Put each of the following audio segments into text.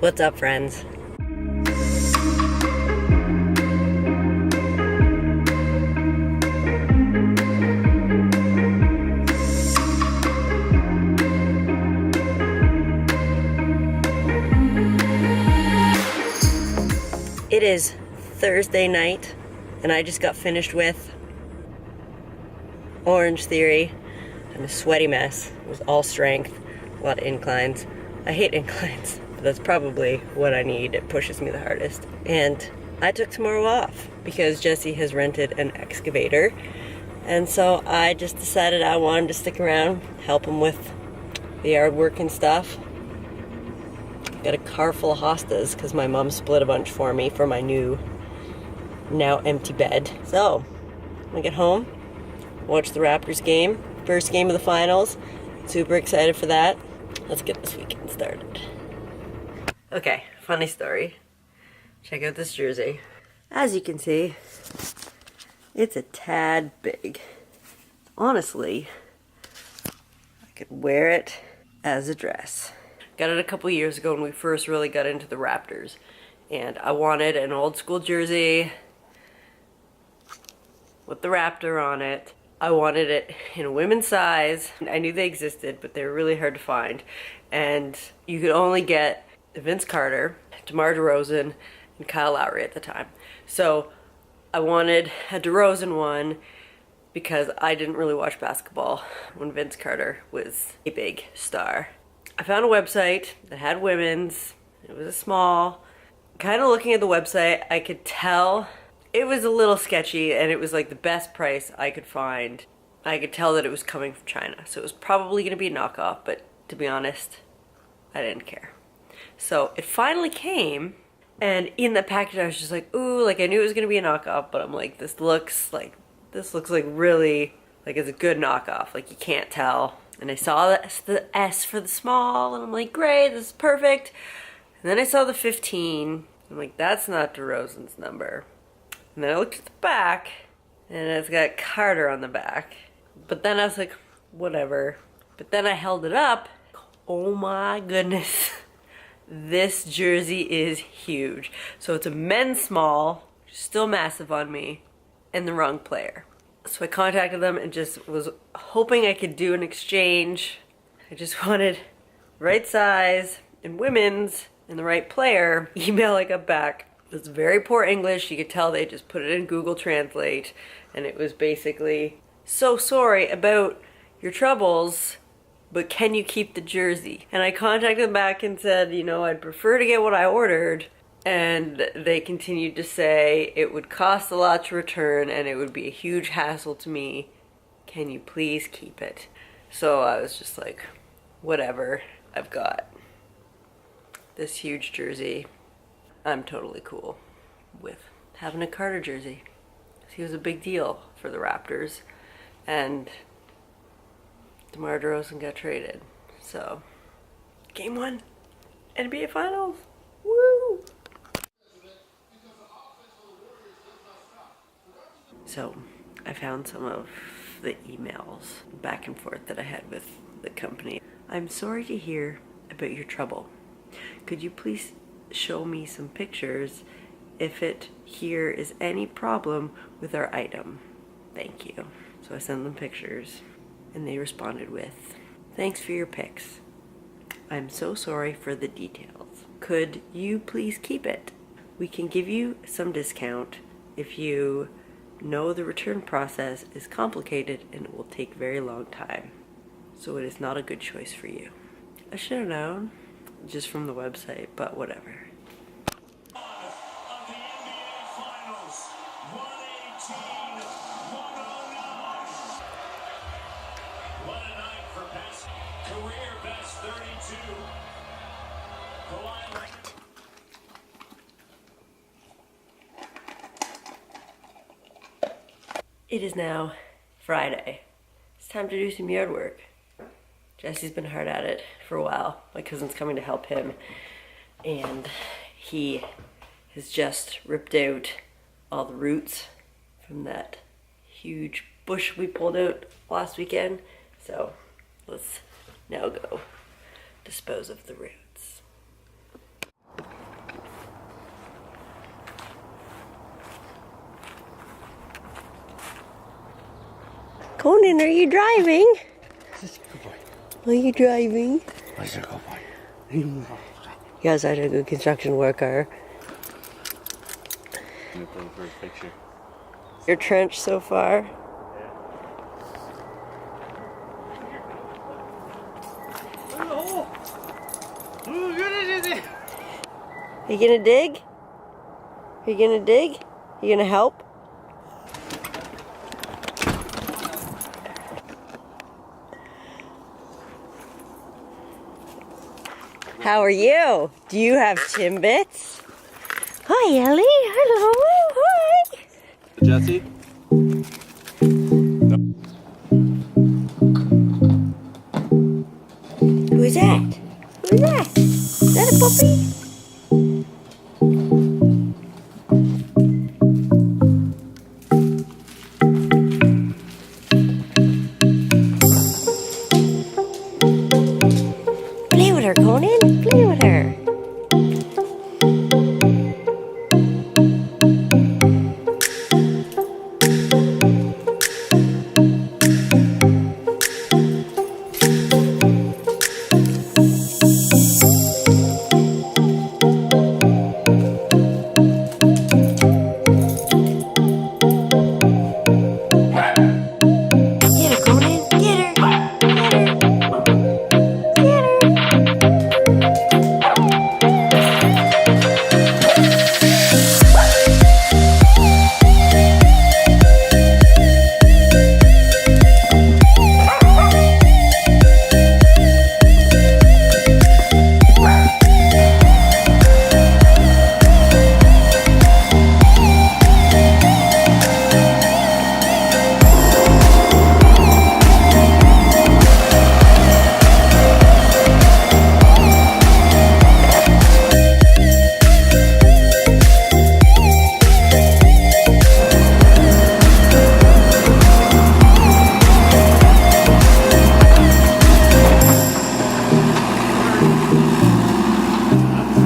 What's up, friends? It is Thursday night, and I just got finished with Orange Theory. I'm a sweaty mess. It was all strength, a lot of inclines. I hate inclines, but that's probably what I need. It pushes me the hardest. And I took tomorrow off because Jesse has rented an excavator. And so I just decided I wanted to stick around, help him with the yard work and stuff. Got a car full of hostas because my mom split a bunch for me for my new, now empty bed. So, I'm gonna get home, watch the Raptors game, first game of the finals. Super excited for that. Let's get this weekend started. Okay, funny story. Check out this jersey. As you can see, it's a tad big. Honestly, I could wear it as a dress. Got it a couple years ago when we first really got into the Raptors. And I wanted an old school jersey with the Raptor on it. I wanted it in a women's size. I knew they existed, but they were really hard to find. And you could only get Vince Carter, DeMar DeRozan, and Kyle Lowry at the time. So I wanted a DeRozan one because I didn't really watch basketball when Vince Carter was a big star. I found a website that had women's. It was a small. Kind of looking at the website, I could tell it was a little sketchy, and it was like the best price I could find. I could tell that it was coming from China, so it was probably going to be a knockoff, but to be honest, I didn't care. So it finally came, and in the package I was just like, ooh, like I knew it was going to be a knockoff, but I'm like, this looks like really, like it's a good knockoff, like you can't tell. And I saw the S for the small, and I'm like, great, this is perfect. And then I saw the 15. I'm like, that's not DeRozan's number. And then I looked at the back, and it's got Carter on the back. But then I was like, whatever. But then I held it up. Oh my goodness. This jersey is huge. So it's a men's small, still massive on me, and the wrong player. So I contacted them and just was hoping I could do an exchange. I just wanted right size and women's and the right player. Email I got back was very poor English. You could tell they just put it in Google Translate, and it was basically, so sorry about your troubles, but can you keep the jersey? And I contacted them back and said, you know, I'd prefer to get what I ordered. And they continued to say it would cost a lot to return and it would be a huge hassle to me. Can you please keep it? So I was just like, whatever. I've got this huge jersey. I'm totally cool with having a Carter jersey. He was a big deal for the Raptors. And DeMar DeRozan got traded. So, game 1, NBA Finals. Woo! So I found some of the emails back and forth that I had with the company. I'm sorry to hear about your trouble. Could you please show me some pictures if it here is any problem with our item? Thank you. So I sent them pictures and they responded with, thanks for your pics. I'm so sorry for the details. Could you please keep it? We can give you some discount if you know the return process is complicated and it will take a very long time. So it is not a good choice for you. I should have known just from the website, but whatever. It is now Friday. It's time to do some yard work. Jesse's been hard at it for a while. My cousin's coming to help him, and he has just ripped out all the roots from that huge bush we pulled out last weekend. So let's now go dispose of the roots. Conan, are you driving? Good boy. Are you driving? He's a good boy. You guys are a good construction worker. Picture. Your trench so far? Are you gonna dig? Are you gonna dig? Are you gonna help? How are you? Do you have Timbits? Hi, Ellie. Hello. Hi. Jesse? Who is that? Who is that? Is that a puppy? Play with her, Conan. Play with her.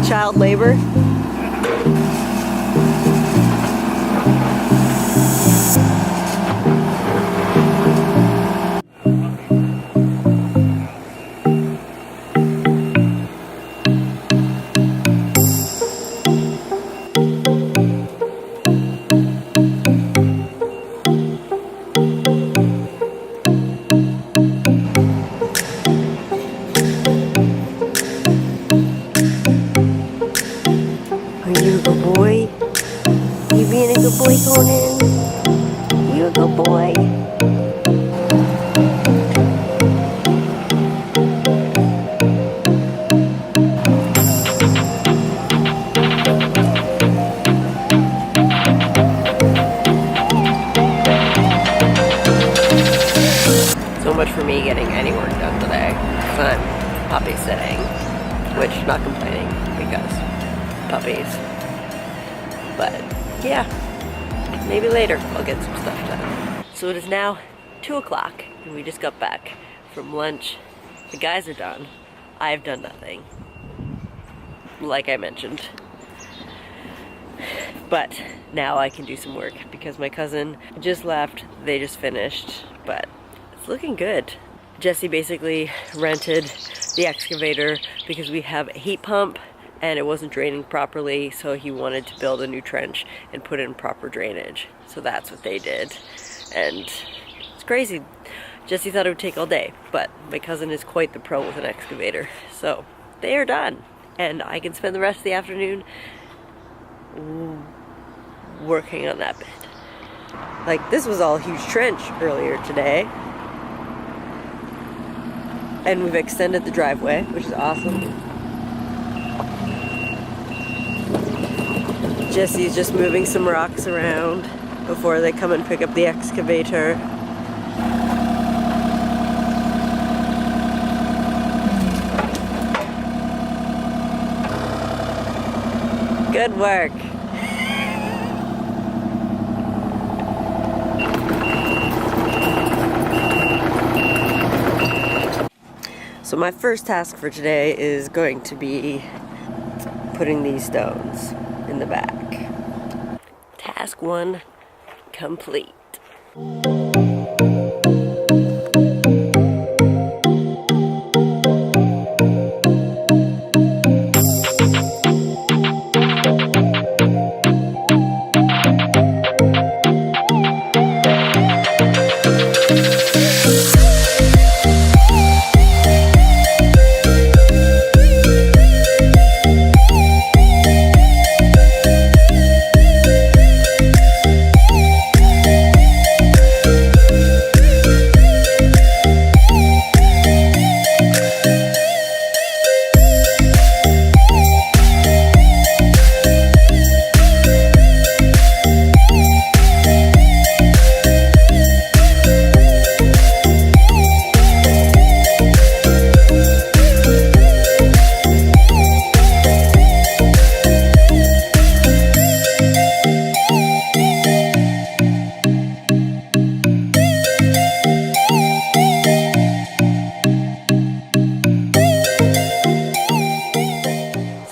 Child labor. Are you a good boy? You being a good boy, Conan? You a good boy? So much for me getting any work done today. 'Cause I'm puppy sitting, which not complaining because puppies. But yeah, maybe later I'll get some stuff done. So it is now 2 o'clock and we just got back from lunch. The guys are done. I've done nothing, like I mentioned. But now I can do some work because my cousin just left, they just finished, but it's looking good. Jesse basically rented the excavator because we have a heat pump and it wasn't draining properly, so he wanted to build a new trench and put in proper drainage. So that's what they did. And it's crazy. Jesse thought it would take all day, but my cousin is quite the pro with an excavator. So they are done. And I can spend the rest of the afternoon working on that bit. Like, this was all a huge trench earlier today. And we've extended the driveway, which is awesome. Jesse's just moving some rocks around before they come and pick up the excavator. Good work. So my first task for today is going to be putting these stones in the back. Task 1 complete.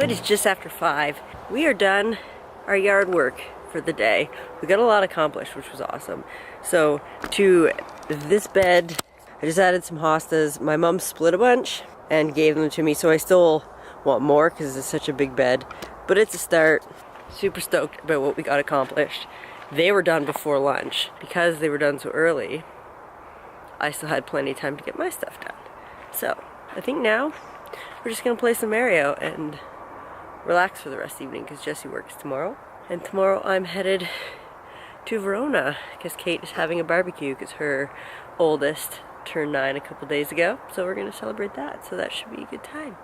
So it is just after 5. We are done our yard work for the day. We got a lot accomplished, which was awesome. So to this bed, I just added some hostas. My mom split a bunch and gave them to me, so I still want more because it's such a big bed. But it's a start. Super stoked about what we got accomplished. They were done before lunch. Because they were done so early, I still had plenty of time to get my stuff done. So I think now we're just gonna play some Mario and relax for the rest of the evening because Jesse works tomorrow. And tomorrow I'm headed to Verona because Kate is having a barbecue because her oldest turned 9 a couple days ago. So we're gonna celebrate that. So that should be a good time.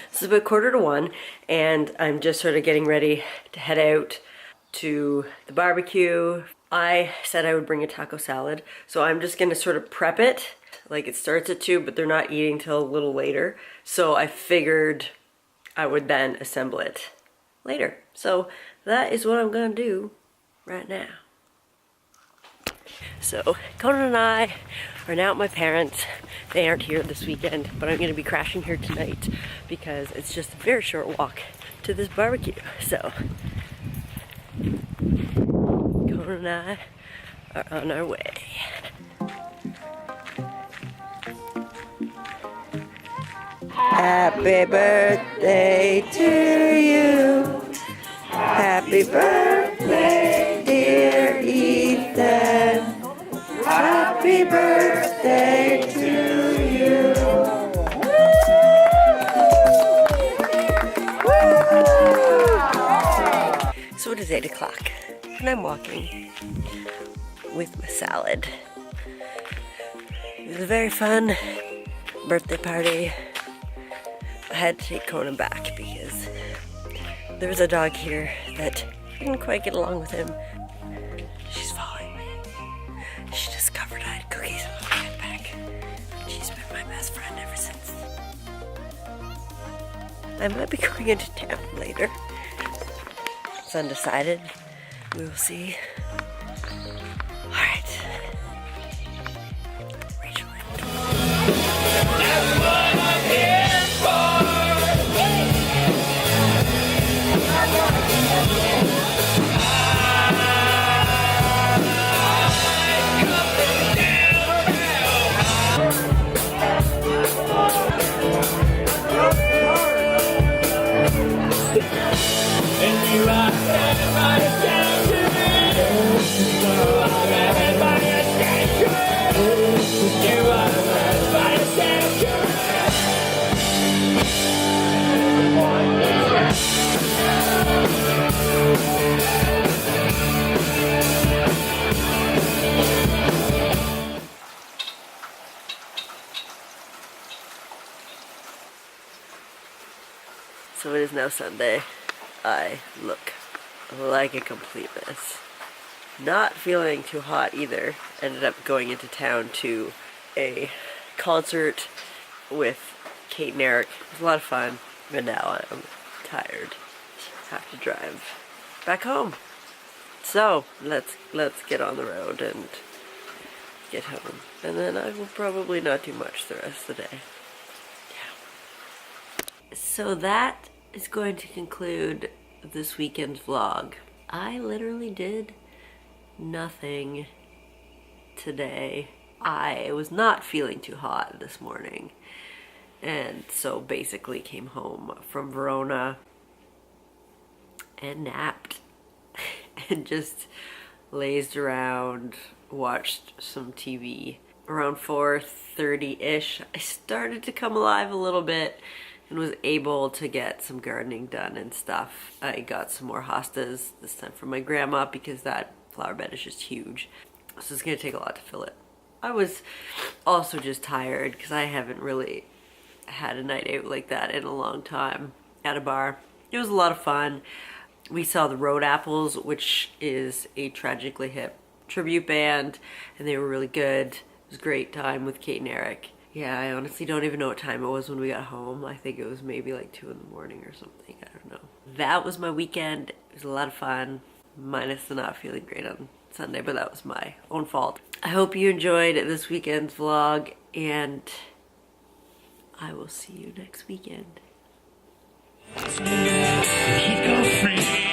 It's about 1:45 and I'm just sort of getting ready to head out to the barbecue. I said I would bring a taco salad, so I'm just gonna sort of prep it. Like it starts at 2, but they're not eating till a little later. So I figured I would then assemble it later. So that is what I'm gonna do right now. So Conan and I are now at my parents'. They aren't here this weekend, but I'm going to be crashing here tonight because it's just a very short walk to this barbecue. So Conan and I are on our way. Happy birthday to you. Happy birthday, dear Ethan. Happy birthday to you. So it is 8 o'clock and I'm walking with my salad. It was a very fun birthday party. I had to take Conan back because there was a dog here that didn't quite get along with him. She's following me. She discovered I had cookies in my backpack. She's been my best friend ever since. I might be going into town later. It's undecided. We will see. Alright. Rachel. That's what I'm here for. So it is now Sunday. I look like a complete mess. Not feeling too hot either. Ended up going into town to a concert with Kate and Eric. It was a lot of fun, but now I'm tired. Have to drive back home. So let's get on the road and get home. And then I will probably not do much the rest of the day. Yeah. So that is going to conclude this weekend's vlog. I literally did nothing today. I was not feeling too hot this morning, and so basically came home from Verona and napped and just lazed around, watched some TV. Around 4:30-ish, I started to come alive a little bit and was able to get some gardening done and stuff. I got some more hostas, this time from my grandma, because that flower bed is just huge. So it's gonna take a lot to fill it. I was also just tired because I haven't really had a night out like that in a long time at a bar. It was a lot of fun. We saw the Road Apples, which is a Tragically Hip tribute band, and they were really good. It was a great time with Kate and Eric. Yeah, I honestly don't even know what time it was when we got home. I think it was maybe like 2 in the morning or something. I don't know. That was my weekend. It was a lot of fun, minus the not feeling great on Sunday, but that was my own fault. I hope you enjoyed this weekend's vlog, and I will see you next weekend. Keep going free.